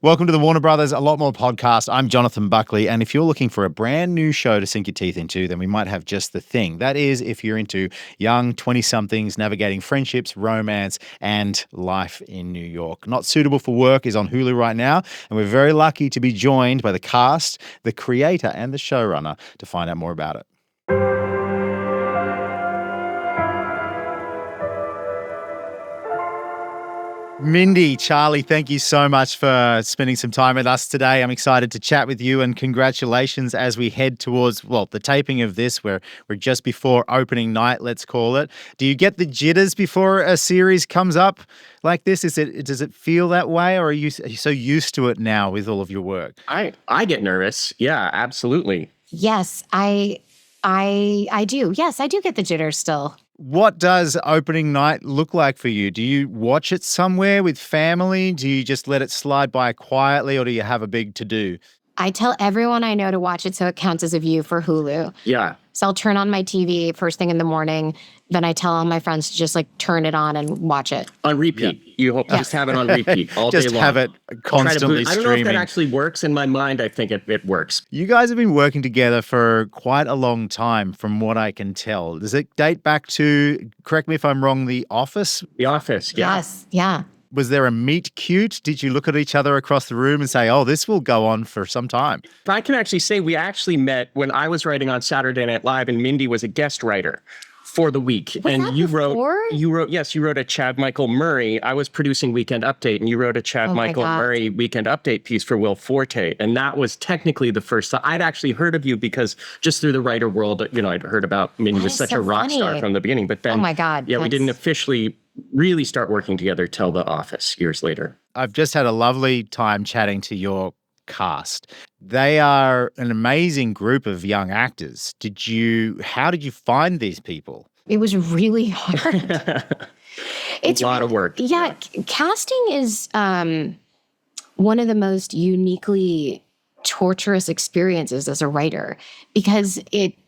Welcome to the Warner Brothers A Lot More podcast. I'm Jonathon Buckley, and if you're looking for a brand new show to sink your teeth into, then we might have just the thing. That is, if you're into young 20-somethings navigating friendships, romance, and life in New York. Not Suitable for Work is on Hulu right now, and we're very lucky to be joined by the cast, the creator, and the showrunner to find out more about it. Mindy, Charlie, thank you so much for spending some time with us today. I'm excited to chat with you, and congratulations as we head towards, well, the taping of this. We're just before opening night, let's call it. Do you get the jitters before a series comes up like this? Does it feel that way, or are you so used to it now with all of your work? I get nervous. Yeah, absolutely. Yes, I do. Yes, I do get the jitters still. What does opening night look like for you? Do you watch it somewhere with family? Do you just let it slide by quietly, or do you have a big to-do? I tell everyone I know to watch it so it counts as a view for Hulu. Yeah. So I'll turn on my TV first thing in the morning. Then I tell all my friends to just turn it on and watch it. On repeat. Yeah. You hope to just have it on repeat all just day long. Have it constantly streaming. I don't know if that actually works. In my mind, I think it works. You guys have been working together for quite a long time, from what I can tell. Does it date back to, correct me if I'm wrong, The Office? The Office, yeah. Yes, yeah. Was there a meet cute? Did you look at each other across the room and say, oh, this will go on for some time? I can actually say we actually met when I was writing on Saturday Night Live and Mindy was a guest writer for the week. Was and that you before? wrote a Chad Michael Murray. I was producing Weekend Update, and you wrote a Chad Michael Murray Weekend Update piece for Will Forte. And that was technically the first time I'd actually heard of you, because just through the writer world, I'd heard about Mindy was such a rock star from the beginning. But then, oh my God, we didn't officially really start working together till The Office years later. I've just had a lovely time chatting to your cast. They are an amazing group of young actors. How did you find these people? It was really hard. It's a lot of work. Yeah. Casting is one of the most uniquely torturous experiences as a writer, because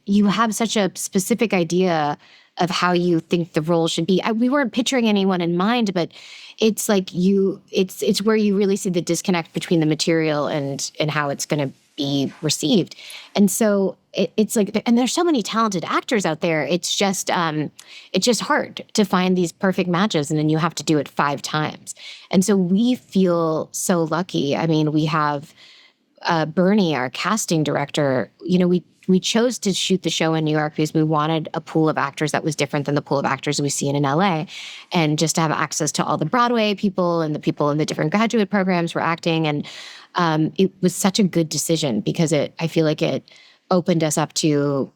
you have such a specific idea of how you think the role should be. We weren't picturing anyone in mind, but it's it's where you really see the disconnect between the material and how it's going to be received. And so it's and there's so many talented actors out there. It's just hard to find these perfect matches, and then you have to do it 5 times. And so we feel so lucky. I mean, we have Bernie, our casting director. We chose to shoot the show in New York because we wanted a pool of actors that was different than the pool of actors we see in LA, and just to have access to all the Broadway people and the people in the different graduate programs for acting. And it was such a good decision, because I feel like it opened us up to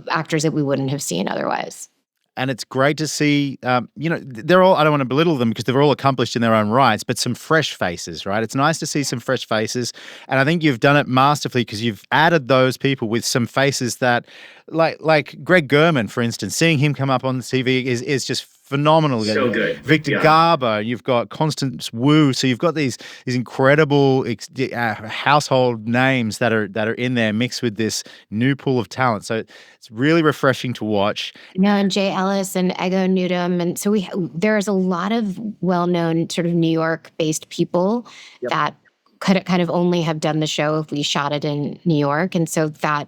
actors that we wouldn't have seen otherwise. And it's great to see, they're all, I don't want to belittle them because they're all accomplished in their own rights, but some fresh faces, right? It's nice to see some fresh faces. And I think you've done it masterfully, because you've added those people with some faces that, like Greg German, for instance, seeing him come up on the TV is just phenomenal. So good. Victor Garber, you've got Constance Wu. So you've got these incredible household names that are in there, mixed with this new pool of talent. So it's really refreshing to watch. And Jay Ellis and Ego Newdom. And so there's a lot of well-known sort of New York-based people that could kind of only have done the show if we shot it in New York. And so that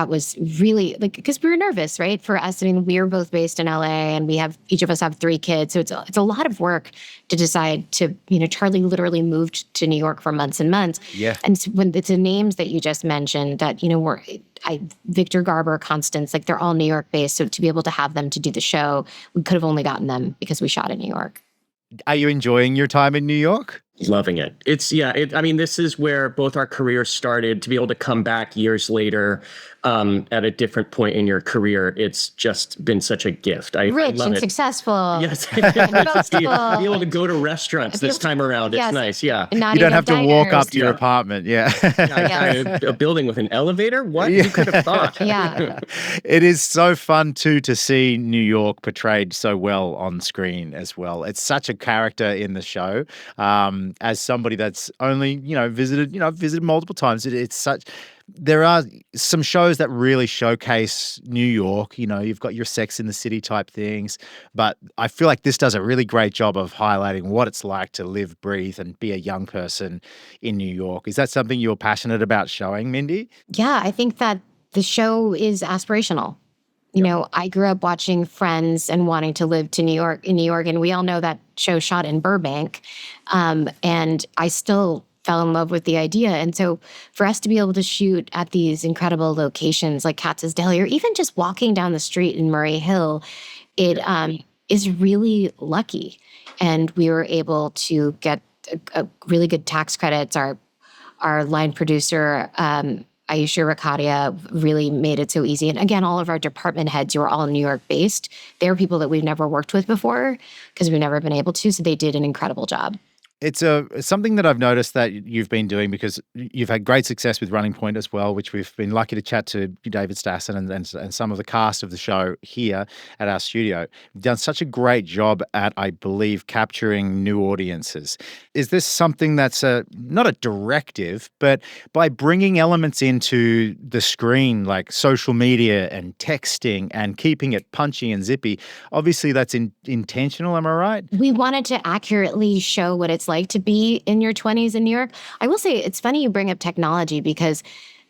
was really, because we were nervous, right? For us, I mean, we were both based in LA, and each of us have 3 kids. So it's a lot of work to decide to, Charlie literally moved to New York for months and months. Yeah. And so when it's the names that you just mentioned that, Victor Garber, Constance, they're all New York based. So to be able to have them to do the show, we could have only gotten them because we shot in New York. Are you enjoying your time in New York? Loving it. This is where both our careers started. To be able to come back years later at a different point in your career, it's just been such a gift. I Rich love and it. Successful. Yes. Be be able to go to restaurants this time around. It's nice. Yeah. You don't have to walk up to your apartment. Yeah. A building with an elevator? What? You could have thought. Yeah. It is so fun too to see New York portrayed so well on screen as well. It's such a character in the show. As somebody that's only, visited multiple times, it's such There are some shows that really showcase New York. You've got your Sex in the City type things, but I feel like this does a really great job of highlighting what it's like to live, breathe, and be a young person in New York. Is that something you're passionate about showing, Mindy? Yeah, I think that the show is aspirational. I grew up watching Friends and wanting to live in New York, and we all know that show shot in Burbank. And I still fell in love with the idea. And so for us to be able to shoot at these incredible locations like Katz's Deli, or even just walking down the street in Murray Hill, it is really lucky. And we were able to get a really good tax credits. Our line producer, Ayesha Rakadia, really made it so easy. And again, all of our department heads who are all New York based, they were people that we've never worked with before because we've never been able to. So they did an incredible job. It's something that I've noticed that you've been doing, because you've had great success with Running Point as well, which we've been lucky to chat to David Stassen and some of the cast of the show here at our studio. You've done such a great job at, I believe, capturing new audiences. Is this something that's not a directive, but by bringing elements into the screen like social media and texting and keeping it punchy and zippy, obviously that's intentional, am I right? We wanted to accurately show what it's like to be in your 20s in New York. I will say it's funny you bring up technology, because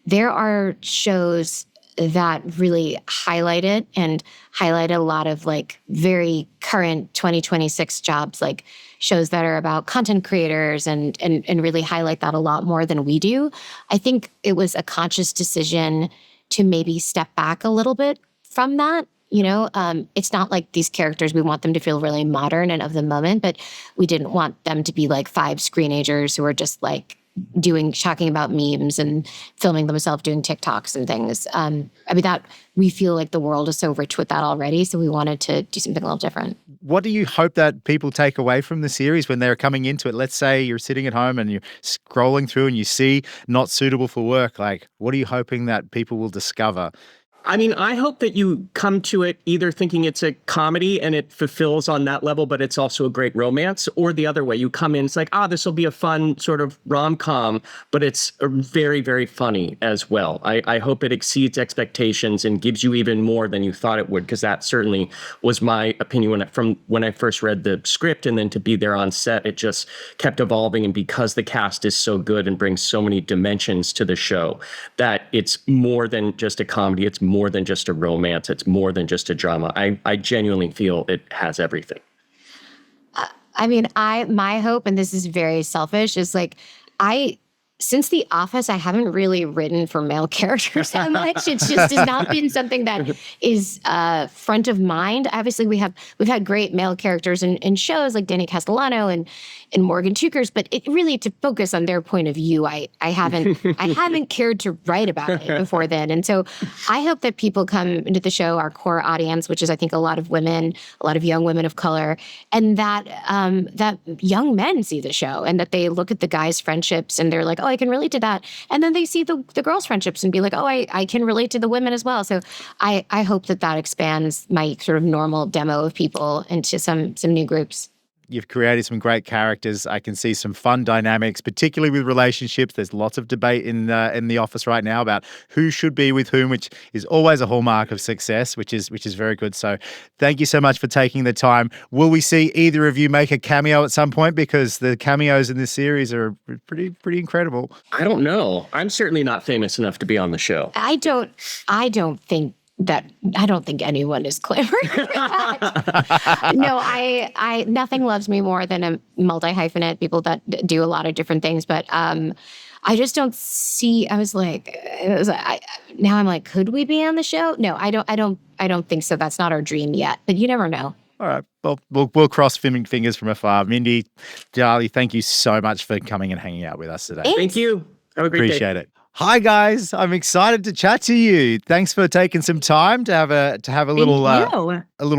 there are shows that really highlight it and highlight a lot of like very current 2026 jobs, like shows that are about content creators and really highlight that a lot more than we do. I think it was a conscious decision to maybe step back a little bit from that. It's not like these characters, we want them to feel really modern and of the moment, but we didn't want them to be like 5 screenagers who are just like talking about memes and filming themselves doing TikToks and things. That we feel like the world is so rich with that already. So we wanted to do something a little different. What do you hope that people take away from the series when they're coming into it? Let's say you're sitting at home and you're scrolling through and you see not suitable for work. Like, what are you hoping that people will discover? I hope that you come to it either thinking it's a comedy and it fulfills on that level, but it's also a great romance, or the other way. You come in, it's like, this will be a fun sort of rom-com, but it's very, very funny as well. I hope it exceeds expectations and gives you even more than you thought it would, because that certainly was my opinion when I first read the script, and then to be there on set, it just kept evolving. And because the cast is so good and brings so many dimensions to the show, that it's more than just a comedy. It's more than just a romance. It's more than just a drama. I genuinely feel it has everything. My hope, and this is very selfish, is like since The Office, I haven't really written for male characters that much. It's just has not been something that is front of mind. Obviously, we've had great male characters in shows like Danny Castellano and Morgan Tukers, but it really, to focus on their point of view, I haven't cared to write about it before then. And so I hope that people come into the show, our core audience, which is I think a lot of women, a lot of young women of color, and that young men see the show and that they look at the guys' friendships and they're like, I can relate to that. And then they see the girls' friendships and be like, I can relate to the women as well. So I hope that expands my sort of normal demo of people into some new groups. You've created some great characters. I can see some fun dynamics, particularly with relationships. There's lots of debate in the office right now about who should be with whom, which is always a hallmark of success, which is very good. So thank you so much for taking the time. Will we see either of you make a cameo at some point? Because the cameos in this series are pretty incredible. I don't know. I'm certainly not famous enough to be on the show. I don't think anyone is clamoring for that. No, I nothing loves me more than a multi-hyphenate, people that do a lot of different things. But I just don't see. Now I'm like, could we be on the show? No, I don't think so. That's not our dream yet. But you never know. All right. Well, we'll cross fingers from afar. Mindy, Charlie, thank you so much for coming and hanging out with us today. Thank you. Have a great day. Appreciate it. Hi guys, I'm excited to chat to you. Thanks for taking some time to have a little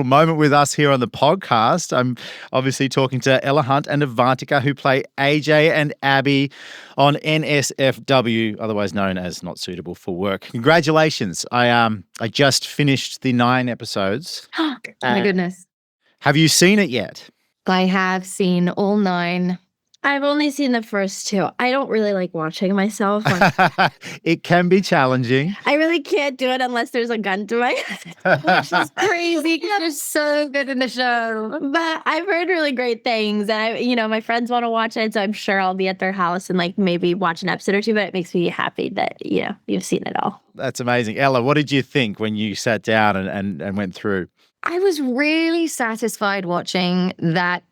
moment with us here on the podcast. I'm obviously talking to Ella Hunt and Avantika, who play AJ and Abby on NSFW, otherwise known as Not Suitable for Work. Congratulations! I just finished the 9 episodes. My goodness. Have you seen it yet? I have seen all 9. I've only seen the first two. I don't really like watching myself. It can be challenging. I really can't do it unless there's a gun to my head, which is crazy because You're so good in the show. but I've heard really great things. And my friends want to watch it, so I'm sure I'll be at their house and like maybe watch an episode or two, but it makes me happy that, you've seen it all. That's amazing. Ella, what did you think when you sat down and went through? I was really satisfied watching that.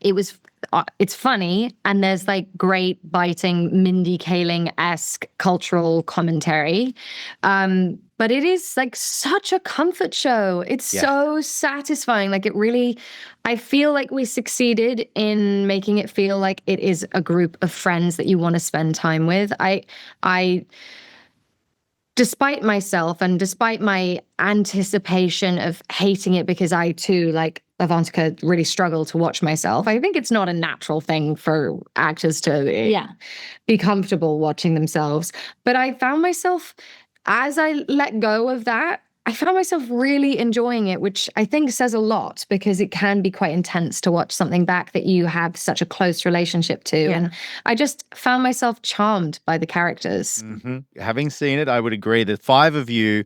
It's funny, and there's like great biting Mindy Kaling-esque cultural commentary. But it is like such a comfort show. It's so satisfying. Like I feel like we succeeded in making it feel like it is a group of friends that you want to spend time with. Despite myself and despite my anticipation of hating it, because I too, like Avantika, really struggle to watch myself. I think it's not a natural thing for actors to be comfortable watching themselves. But I found myself, as I let go of that, I found myself really enjoying it, which I think says a lot, because it can be quite intense to watch something back that you have such a close relationship to. Yeah. And I just found myself charmed by the characters. Mm-hmm. Having seen it, I would agree that 5 of you,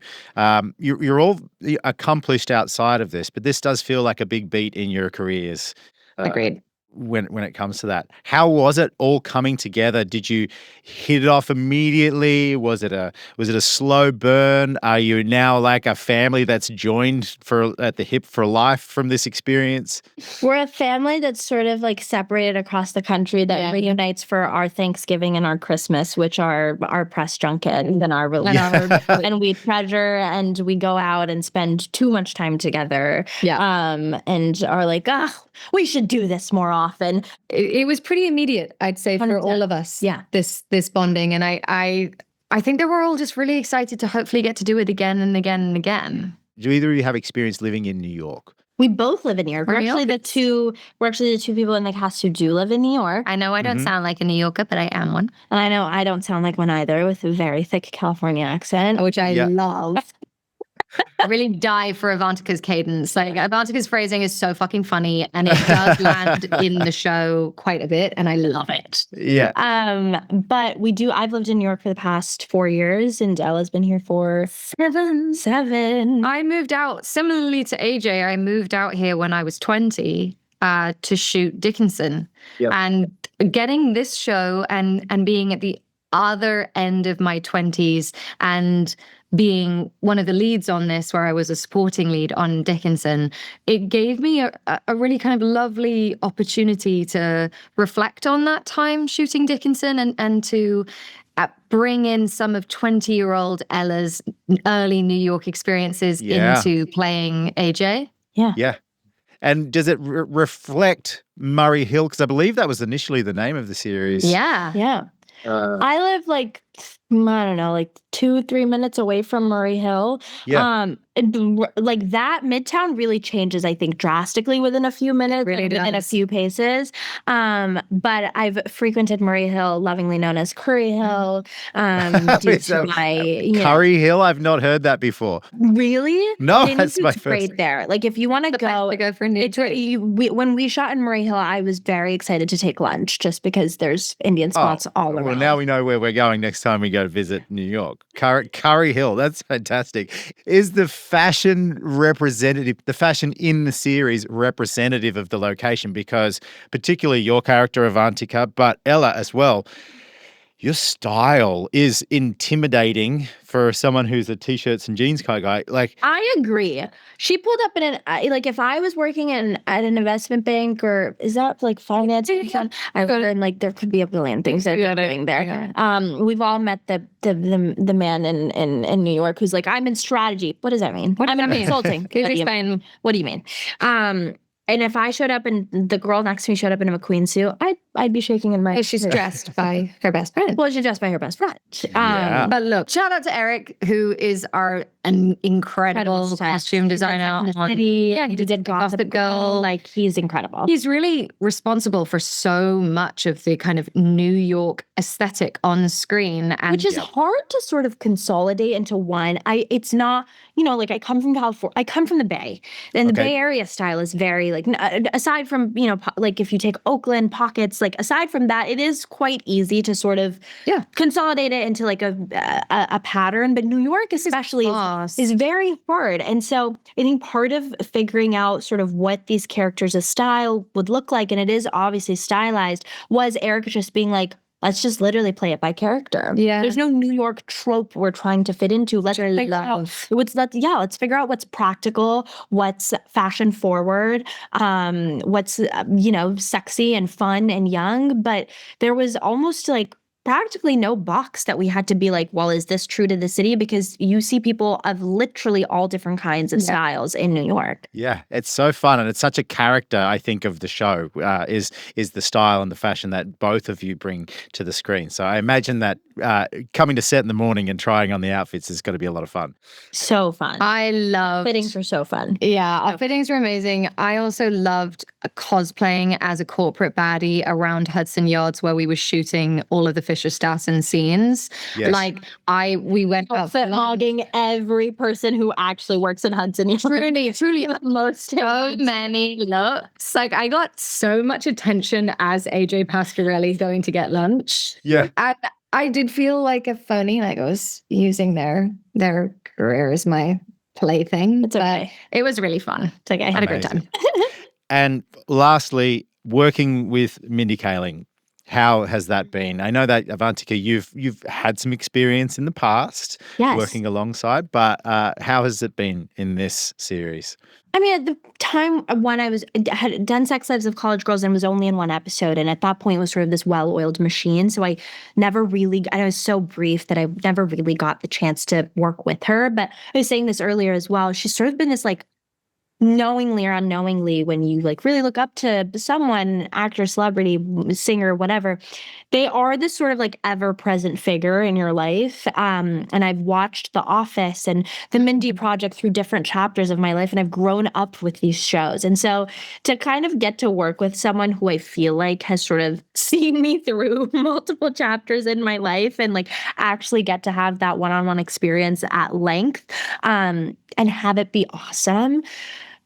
you're all accomplished outside of this, but this does feel like a big beat in your careers. Agreed. When it comes to that. How was it all coming together? Did you hit it off immediately? Was it a slow burn? Are you now like a family that's joined at the hip for life from this experience? We're a family that's sort of like separated across the country that reunites for our Thanksgiving and our Christmas, which are our press junket and our release. And we treasure and we go out and spend too much time together. Yeah. And are like, we should do this more often. It was pretty immediate, I'd say, 100%. For all of us. Yeah. This bonding. And I think that we're all just really excited to hopefully get to do it again and again and again. Do either of you have experience living in New York? We both live in New York. We're actually the two people in the cast who do live in New York. I know I don't sound like a New Yorker, but I am one. And I know I don't sound like one either, with a very thick California accent, which I love. I really die for Avantika's cadence. Like, Avantika's phrasing is so fucking funny, and it does land in the show quite a bit, and I love it. Yeah. But I've lived in New York for the past 4 years, and Ella's been here for seven. I moved out, similarly to AJ, I moved out here when I was 20 to shoot Dickinson. Yep. And getting this show and being at the other end of my 20s and being one of the leads on this, where I was a supporting lead on Dickinson, it gave me a really kind of lovely opportunity to reflect on that time shooting Dickinson and to bring in some of 20-year-old Ella's early New York experiences into playing AJ. Yeah. Yeah. And does it reflect Murray Hill? Because I believe that was initially the name of the series. Yeah. Yeah. I live like 2-3 minutes away from Murray Hill. Yeah. Like that Midtown really changes, I think, drastically within a few minutes, really in a few paces. But I've frequented Murray Hill, lovingly known as Curry Hill. Curry Hill? I've not heard that before. Really? No, that's my first. Great there. Like if you want to go for New when we shot in Murray Hill, I was very excited to take lunch just because there's Indian spots all around. Well, now we know where we're going next time we go to visit New York. Curry Hill, that's fantastic. Is the fashion in the series representative of the location? Because particularly your character, Avantika, but Ella as well, your style is intimidating for someone who's a t-shirts and jeans kind of guy. Like, I agree. She pulled up in if I was working at an investment bank, or is that like finance? There could be a billion things that are doing there. Yeah. We've all met the man in New York who's like, I'm in strategy. What does that mean? I'm in consulting. What do you mean? And if I showed up and the girl next to me showed up in a McQueen suit, I'd be shaking in my... She's dressed by her best friend. Well, she's dressed by her best friend. But look, shout out to Eric, who is an incredible costume designer. He did Gossip Girl. Like, he's incredible. He's really responsible for so much of the kind of New York aesthetic on screen. Which is hard to sort of consolidate into one. It's not, I come from California. I come from the Bay. And the Bay Area style is very, aside from, if you take Oakland pockets, like aside from that, it is quite easy to sort of consolidate it into like a pattern. But New York especially is very hard. And so I think part of figuring out sort of what these characters' style would look like, and it is obviously stylized, was Eric just being like, let's just literally play it by character. Yeah. There's no New York trope we're trying to fit into. Let's figure out what's practical, what's fashion forward, what's sexy and fun and young. But there was almost like practically no box that we had to be like, well, is this true to the city? Because you see people of literally all different kinds of styles in New York. Yeah, it's so fun, and it's such a character, I think, of the show is the style and the fashion that both of you bring to the screen. So I imagine that coming to set in the morning and trying on the outfits is going to be a lot of fun. So fun. I loved fittings were so fun. Yeah, our fittings were amazing. I also loved cosplaying as a corporate baddie around Hudson Yards, where we were shooting all of the Fisher Stoughton scenes. Yes. Like we went up hogging every person who actually works in Hudson Yards. Truly, so many looks. Like I got so much attention as AJ Pasquarelli going to get lunch. Yeah. And I did feel like a phony, like I was using their career as my plaything. It's okay. But it was really fun. It's okay. I had a great time. And lastly, working with Mindy Kaling, how has that been? I know that, Avantika, you've had some experience in the past working alongside, but how has it been in this series? I mean, at the time when I had done Sex Lives of College Girls and was only in one episode, and at that point it was sort of this well-oiled machine. So I was so brief that I never really got the chance to work with her. But I was saying this earlier as well. She's sort of been this like, knowingly or unknowingly, when you like really look up to someone, actor, celebrity, singer, whatever, they are this sort of like ever-present figure in your life. And I've watched The Office and The Mindy Project through different chapters of my life, and I've grown up with these shows. And so to kind of get to work with someone who I feel like has sort of seen me through multiple chapters in my life and like actually get to have that one-on-one experience at length, and have it be awesome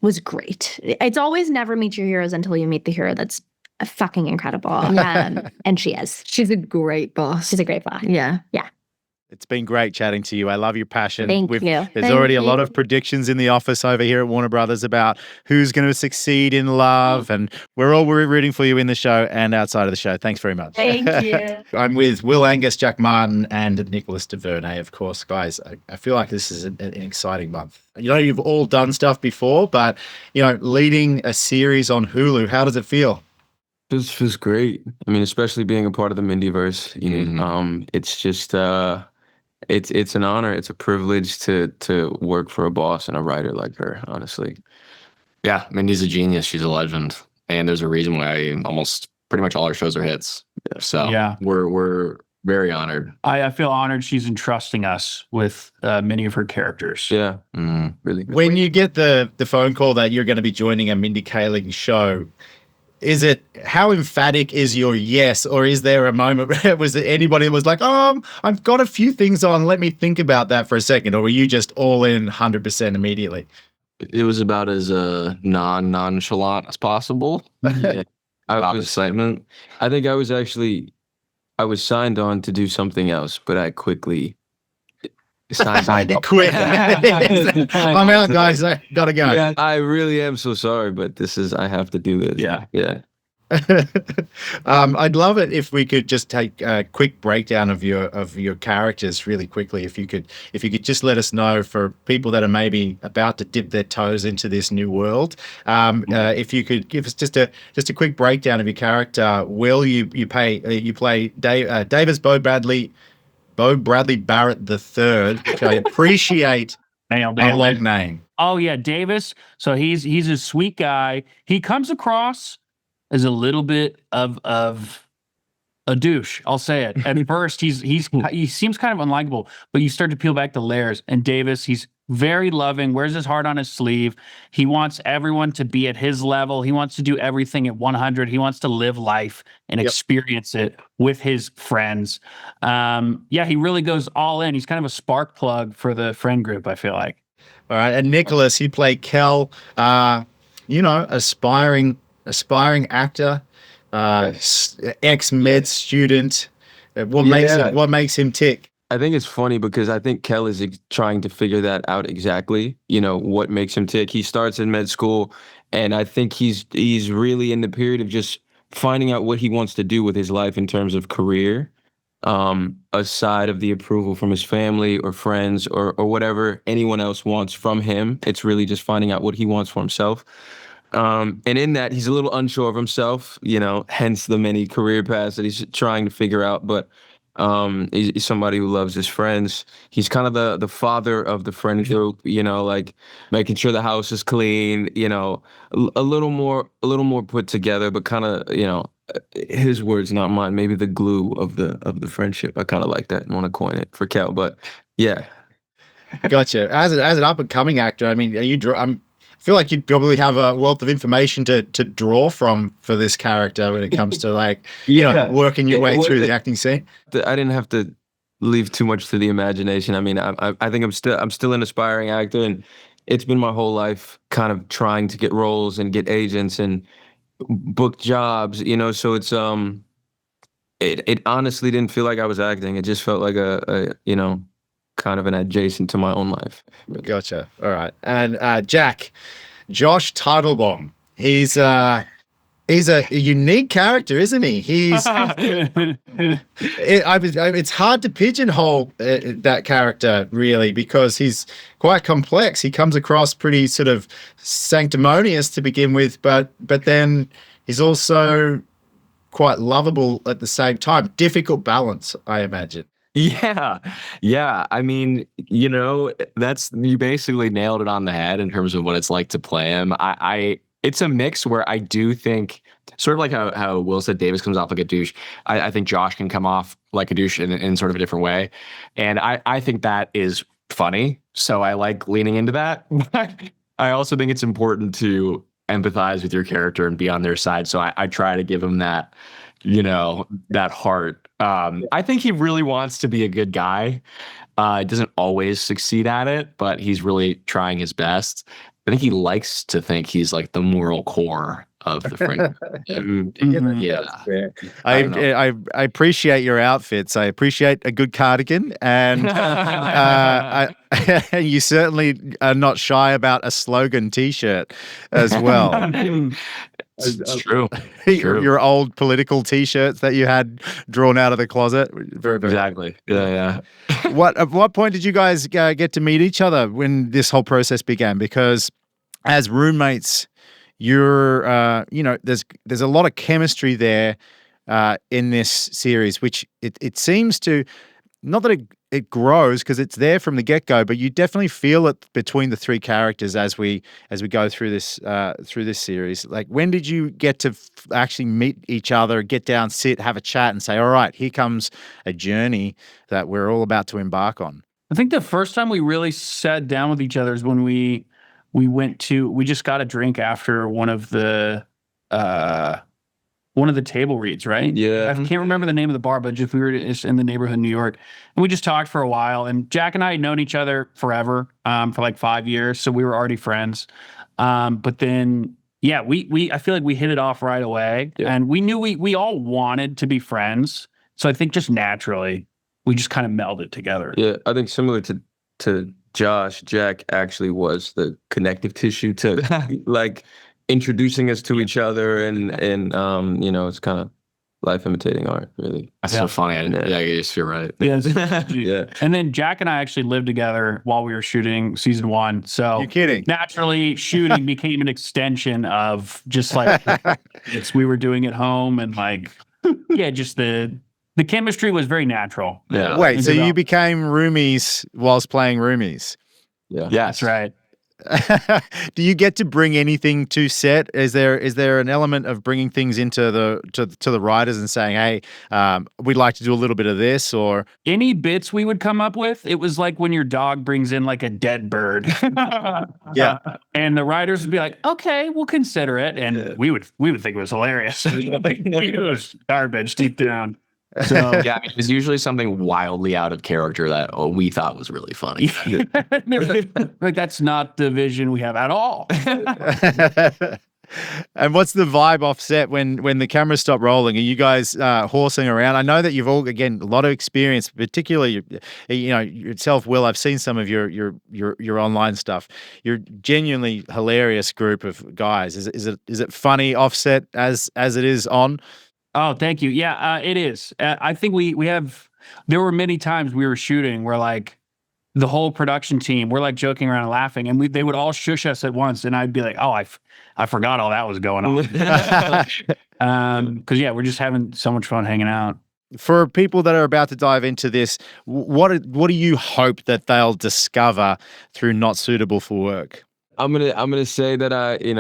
was great. It's always never meet your heroes until you meet the hero that's fucking incredible. And she is. She's a great boss. She's a great boss. Yeah. Yeah. It's been great chatting to you. I love your passion. Thank you. There's already a lot of predictions in the office over here at Warner Brothers about who's going to succeed in love, and we're rooting for you in the show and outside of the show. Thanks very much. Thank you. I'm with Will Angus, Jack Martin, and Nicholas DeVernay, of course. Guys, I feel like this is an exciting month. You know, you've all done stuff before, but, you know, leading a series on Hulu, how does it feel? It feels great. I mean, especially being a part of the Mindyverse. It's just it's an honor. It's a privilege to work for a boss and a writer like her, honestly. Yeah, Mindy's a genius. She's a legend. And there's a reason why almost pretty much all our shows are hits. So we're very honored. I feel honored she's entrusting us with many of her characters. Yeah, really. When you get the phone call that you're going to be joining a Mindy Kaling show, how emphatic is your yes, or is there a moment where was there anybody that was like, I've got a few things on, let me think about that for a second, or were you just all in 100% immediately? It was about as nonchalant as possible. Yeah. Excitement. I think I was signed on to do something else, but I quickly signed up. Quit. I'm out, guys. I gotta go. Yeah, I really am so sorry, but I have to do this. Yeah. I'd love it if we could just take a quick breakdown of your characters really quickly. If you could just let us know, for people that are maybe about to dip their toes into this new world, if you could give us just a quick breakdown of your character. Will, you play Davis Bo Bradley Barrett III, which I appreciate. Nailed a it. long name. Oh yeah, Davis. So he's a sweet guy. He comes across as a little bit of a douche. I'll say it. At first, he seems kind of unlikable, but you start to peel back the layers. And Davis, he's very loving, wears his heart on his sleeve. He wants everyone to be at his level. He wants to do everything at 100. He wants to live life and experience it with his friends. He really goes all in. He's kind of a spark plug for the friend group, I feel like. All right. And Nicholas, you play Kel, aspiring actor. ex-med student. What makes him tick? I think it's funny because I think Kel is trying to figure that out exactly. What makes him tick. He starts in med school, and I think he's really in the period of just finding out what he wants to do with his life in terms of career, aside of the approval from his family or friends or whatever anyone else wants from him. It's really just finding out what he wants for himself. And in that, he's a little unsure of himself, hence the many career paths that he's trying to figure out. But he's somebody who loves his friends. He's kind of the father of the friend group, like making sure the house is clean, a little more put together, but kind of, his words, not mine, maybe the glue of the friendship. I kind of like that and want to coin it for Kel, but yeah. Gotcha. As an up and coming actor, I mean, I feel like you'd probably have a wealth of information to draw from for this character when it comes to working your way through the acting scene. I didn't have to leave too much to the imagination. I mean, I think I'm still an aspiring actor, and it's been my whole life kind of trying to get roles and get agents and book jobs. So it's it honestly didn't feel like I was acting. It just felt like a kind of an adjacent to my own life. Gotcha. All right. And Josh Teitelbaum. He's a unique character, isn't he? It's hard to pigeonhole that character really, because he's quite complex. He comes across pretty sort of sanctimonious to begin with, but then he's also quite lovable at the same time. Difficult balance, I imagine. Yeah. I mean, you basically nailed it on the head in terms of what it's like to play him. It's a mix where I do think, sort of like how Will said Davis comes off like a douche. I think Josh can come off like a douche in sort of a different way. And I think that is funny. So I like leaning into that. I also think it's important to empathize with your character and be on their side. So I try to give him that, that heart. I think he really wants to be a good guy. Doesn't always succeed at it, but he's really trying his best. I think he likes to think he's like the moral core of the friend. I appreciate your outfits. I appreciate a good cardigan, and you certainly are not shy about a slogan T-shirt as well. It's true. Your old political T-shirts that you had drawn out of the closet. Exactly. Yeah. At what point did you guys get to meet each other when this whole process began? Because as roommates, you're there's a lot of chemistry there in this series, which it seems to, not that it grows because it's there from the get-go, but you definitely feel it between the three characters as we go through this series. Like, when did you get to actually meet each other, get down, sit, have a chat, and say, all right, here comes a journey that we're all about to embark on? I think the first time we really sat down with each other is when we just got a drink after one of the table reads, right? Yeah. I can't remember the name of the bar, but just we were just in the neighborhood in New York, and we just talked for a while. And Jack and I had known each other forever, for like 5 years, so we were already friends. But then, yeah, I feel like we hit it off right away, and we knew we all wanted to be friends. So I think just naturally, we just kind of melded together. Yeah, I think similar to Josh, Jack actually was the connective tissue to like introducing us to each other, and it's kind of life imitating art, really. That's so funny. I guess you're right. Yeah. And then Jack and I actually lived together while we were shooting season 1. So you're kidding. Naturally, shooting became an extension of just like we were doing at home, and like just the chemistry was very natural. Yeah. Wait, so you became roomies whilst playing roomies? Yeah. That's right. Do you get to bring anything to set? Is there an element of bringing things into the writers and saying, hey, we'd like to do a little bit of this, or any bits we would come up with? It was like when your dog brings in like a dead bird. Yeah. And the writers would be like, okay, we'll consider it. And we would think it was hilarious. It was garbage deep down. So yeah, it was usually something wildly out of character that we thought was really funny. Like, that's not the vision we have at all. And what's the vibe offset when the cameras stop rolling? Are you guys horsing around? I know that you've all, again, a lot of experience, particularly yourself, Will. I've seen some of your online stuff. You're genuinely hilarious group of guys. Is it funny offset as it is on? Oh, thank you. Yeah, it is. I think we have. There were many times we were shooting where like the whole production team, we're like joking around and laughing, and they would all shush us at once, and I'd be like, oh, I forgot all that was going on. Because yeah, we're just having so much fun hanging out. For people that are about to dive into this, what do you hope that they'll discover through Not Suitable for Work? I'm gonna say that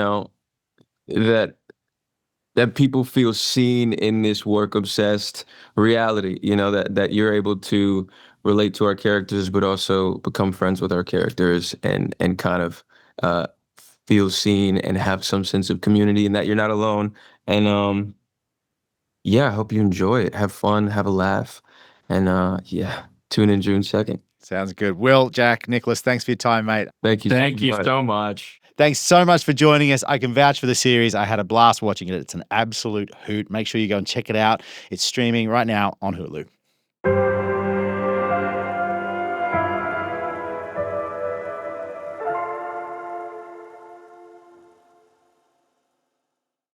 that people feel seen in this work obsessed reality. That you're able to relate to our characters, but also become friends with our characters and kind of feel seen and have some sense of community, and that you're not alone. And yeah, I hope you enjoy it. Have fun, have a laugh, and yeah, tune in June 2nd. Sounds good. Will, Jack, Nicholas, thanks for your time, mate. Thank you. Thank you so much. Thanks so much for joining us. I can vouch for the series. I had a blast watching it. It's an absolute hoot. Make sure you go and check it out. It's streaming right now on Hulu.